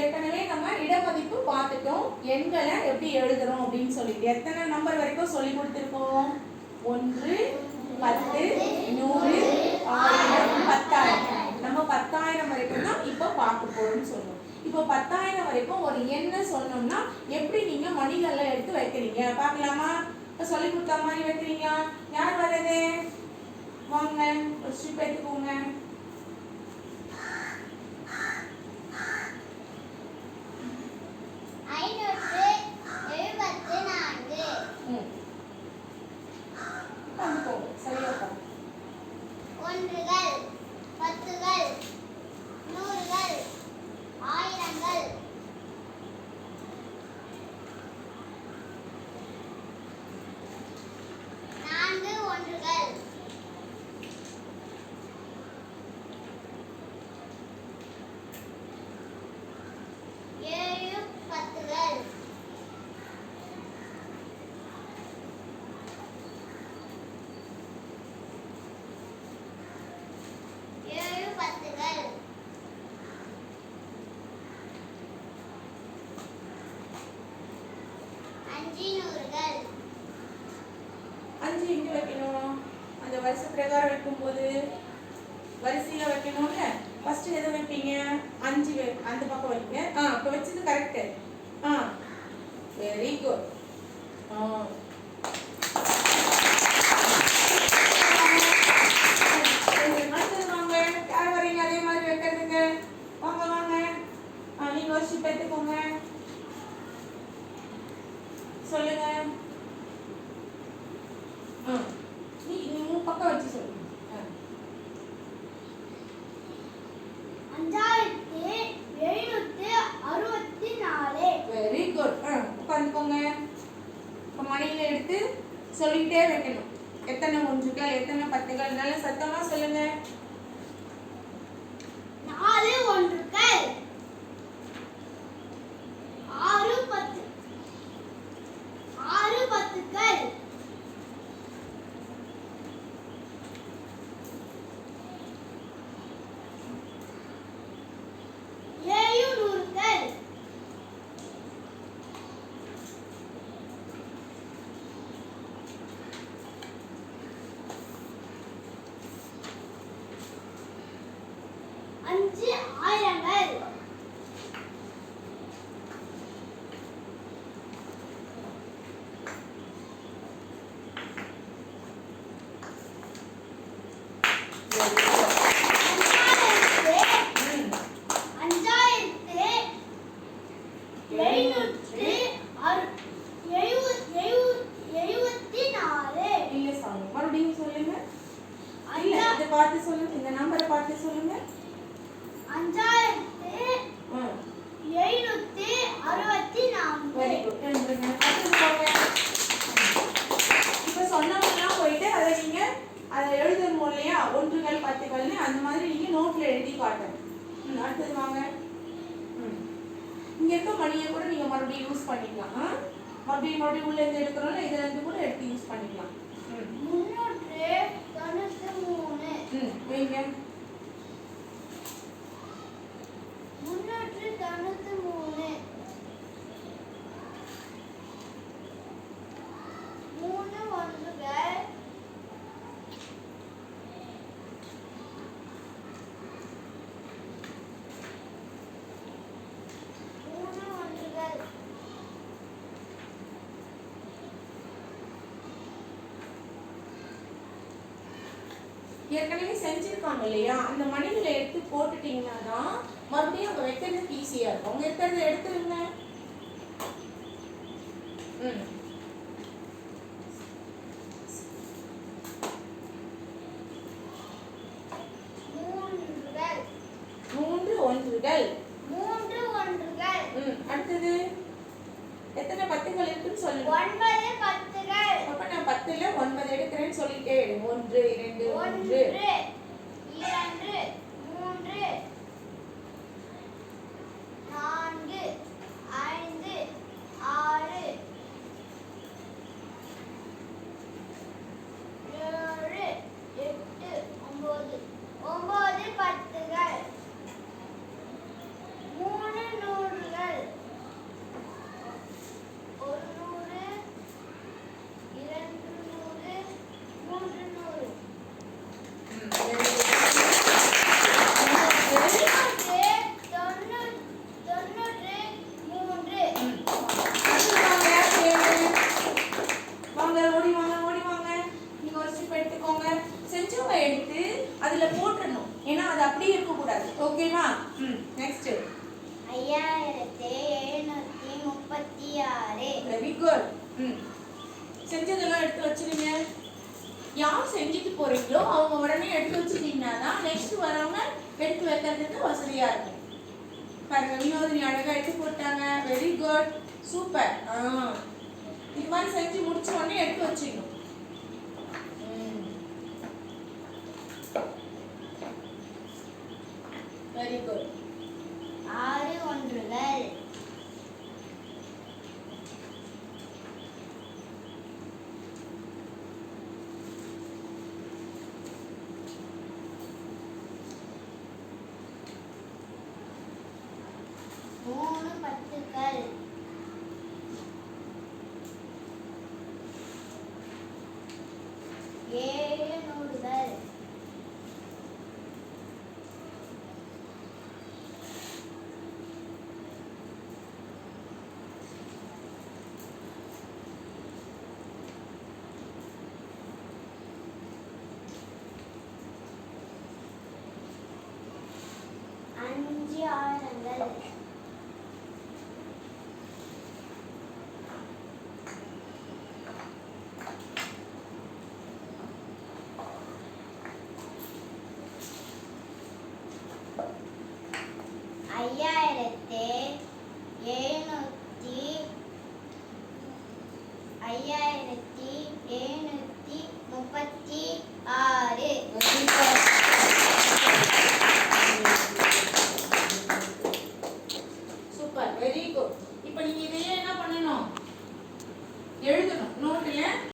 ஏற்கனவே நம்ம இடமதிப்பு பார்த்துட்டோம். எண்களை எப்படி எழுதுறோம் அப்படின்னு சொல்லிட்டு எத்தனை நம்பர் வரைக்கும் சொல்லி கொடுத்துருக்கோம்? 1, 10, 100, 1000, 10000. நம்ம 10000 வரைக்கும் தான் இப்போ பார்க்க போறோம்னு சொல்லுவோம். இப்போ 10000 வரைக்கும் ஒரு எண்ணை சொன்னோம்னா எப்படி நீங்க மணிகள்ல எடுத்து வைக்கிறீங்க பார்க்கலாமா? இப்போ சொல்லி கொடுத்த மாதிரி வைக்கிறீங்களா? யார் வர்றது? வாங்க ஒரு ஸ்ட்ரிப் எடுத்துக்கோங்க. ஒன்றுகள், பத்துகள், நூறுகள், ஆயிரங்கள், நான்கு ஒன்றுகள், ஏழு பத்துகள், ஏழு பத்துகள், 5 நூறுகள், 5 எங்க வைக்கணும்? அந்த வரிசை பிரகாரம் வைக்கும்போது வரிசையில வைக்கணும்ல. ஃபர்ஸ்ட் எதை வைப்பீங்க? 5 அந்த பக்கம் வைங்க. இப்போ வச்சது கரெக்ட். Very good. அடுத்தது வாங்க. யார் வரீங்க அதே மாதிரி வைக்கிறதுக்கு? வாங்க வாங்க. நீங்க வச்சு பெற்றுக்கோங்க. சொல்லுங்க. நீ உன் பக்கம் வச்சு சொல்லுங்க. 5764. Very good. உட்காந்துக்கோங்க. இப்போ மணியில எடுத்து சொல்லிட்டே வைக்கணும். எத்தனை ஒன்றுகள், எத்தனை பத்துகள், நல்ல சத்தமா சொல்லுங்க. 4 ஒன்றுகள், 6 பத்து, 6 பத்துகள், 7 நூறுகள், 5 ஆயிரங்கள், 5774. இல்ல சாமி மறுபடியும் சொல்லுங்க. இல்ல இத பார்த்து சொல்லுங்க. இந்த நம்பரை பார்த்து சொல்லுங்க. 5764. Very good. எழுதுங்க. அடுத்து போங்க. இப்போ சொன்னவங்கலாம் போயிட்டு அதை நீங்க அதை எழுதணும் இல்லையா? ஒன்றுகள் பத்துகள்னு அந்த மாதிரி நீங்க நோட்ல எழுதி காட்டணும். அடுத்தது வாங்க. இங்க இருக்க மணியை கூட நீங்க மறுபடியும் யூஸ் பண்ணிக்கலாம். மறுபடியும் உள்ள இருந்து எடுக்கிறோம்ல, இதுல இருந்து கூட எடுத்து யூஸ் பண்ணிக்கலாம். 393. வைங்க. 393. 3 ஒன்றுகள், 3 ஒன்றுகள், ஏற்கனவே செஞ்சிருக்காங்க இல்லையா? அந்த மணிகளை எடுத்து போட்டுட்டீங்கன்னா தான் மறுபடியும் அங்க வைக்கிறதுக்கு ஈஸியா இருக்கும். அவங்க இருக்கிறத எடுத்துருங்க. ஒன்றுகள், 3 ஒன்றுகள், அடுத்தது எத்தனை பத்துகள் இருக்குன்னு சொல்லுங்க. 9 பத்துகள். அப்ப நான் 10ல 9 எடுக்கிறேன்னு சொல்லிட்டே இரு. 1 2 1 3 2 3 4 5 6 7 8 9 பத்துகள். 3 நூறு குட். செஞ்சதெல்லாம் எடுத்து வச்சிருங்க. யார் செஞ்சுட்டு போறீங்களோ அவங்க உடனே எடுத்து வச்சுட்டீங்கன்னா தான் நெக்ஸ்ட் வரவங்க எடுத்து வைக்கிறதுக்கு வசதியா இருக்கும். பாருங்க வினோதினி அழகா எடுத்து போட்டாங்க. Very good, super. இது மாதிரி செஞ்சு முடிச்ச உடனே எடுத்து வச்சிடணும். Very good. 6 ஒன்றுகள். 3 பத்துகள். 7 நூறுகள். 5 ஆயிரங்கள். 5736.